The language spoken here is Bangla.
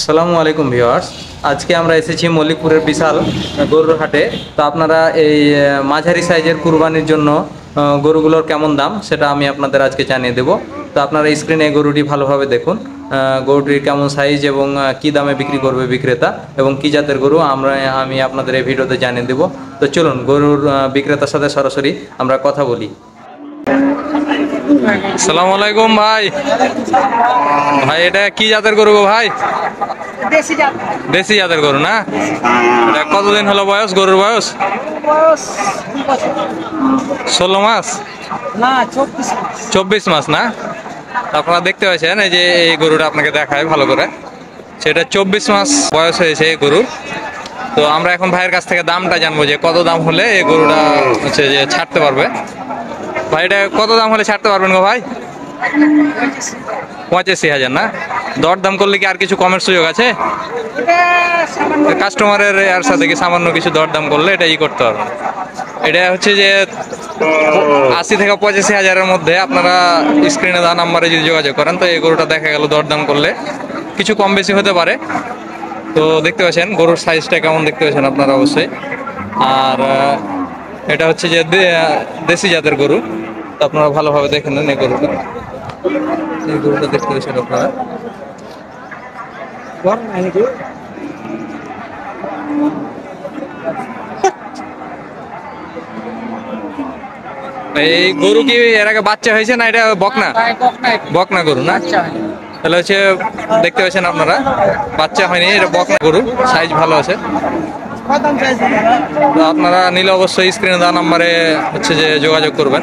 আসসালামু আলাইকুম ভিউয়ার্স। আজকে আমরা এসেছি মল্লিকপুরের বিশাল গরুর হাটে। তো আপনারা এই মাঝারি সাইজের কুরবানির জন্য গরুগুলোর কেমন দাম সেটা আমি আপনাদের আজকে জানিয়ে দেব। তো আপনারা স্ক্রিনে এই গরুটি ভালোভাবে দেখুন, গরুটির কেমন সাইজ এবং কি দামে বিক্রি করবে বিক্রেতা এবং কি জাতের গরু আমি আপনাদের এই ভিডিওতে জানিয়ে দেব। তো চলুন গরুর বিক্রেতার সাথে সরাসরি আমরা কথা বলি। আসসালামু আলাইকুম ভাই। ভাই এটা কি জাতের গরু গো ভাই? দেশি জাতের গরু না? এটা কতদিন হলো বয়স? গরুর বয়স 16 মাস না 24 মাস না? আপনারা দেখতে পাচ্ছেন এই যে এই গরুটা আপনাকে দেখায় ভালো করে, সেটা 24 মাস বয়স হয়েছে এই গরুর। তো আমরা এখন ভাইয়ের কাছ থেকে দামটা জানবো যে কত দাম হলে এই গরুটা হচ্ছে যে ছাড়তে পারবে। ভাই এটা কত দাম হলে ছাড়তে পারবেন গো ভাই? 85,000 না? দর দাম করলে কি আর কিছু কমের সুযোগ আছে? কাস্টমারের আর সাথে কি সামান্য কিছু দরদাম করলে এটা করতে পারবেন। এটা হচ্ছে যে 80 থেকে 85,000-এর মধ্যে আপনারা স্ক্রিনে দেওয়া নাম্বারে যদি যোগাযোগ করেন তো এই গরুটা দেখা গেল দরদাম করলে কিছু কম বেশি হতে পারে। তো দেখতে পাচ্ছেন গরুর সাইজটা কেমন দেখতে পাচ্ছেন আপনারা অবশ্যই। আর এটা হচ্ছে যে দেশি জাতের গরু। তো আপনারা ভালোভাবে দেখে নেন এই গরুটা দেখতে পাচ্ছেন আপনারা। এই গরু কি এর আগে বাচ্চা হয়েছে না এটা বকনা? বকনা গরু না? তাহলে হচ্ছে দেখতে পাচ্ছেন আপনারা বাচ্চা হয়নি, এটা বকনা গরু, সাইজ ভালো আছে। তো আপনারা নিলে অবশ্যই স্ক্রিনে দেওয়া নাম্বারে হচ্ছে যে যোগাযোগ করবেন।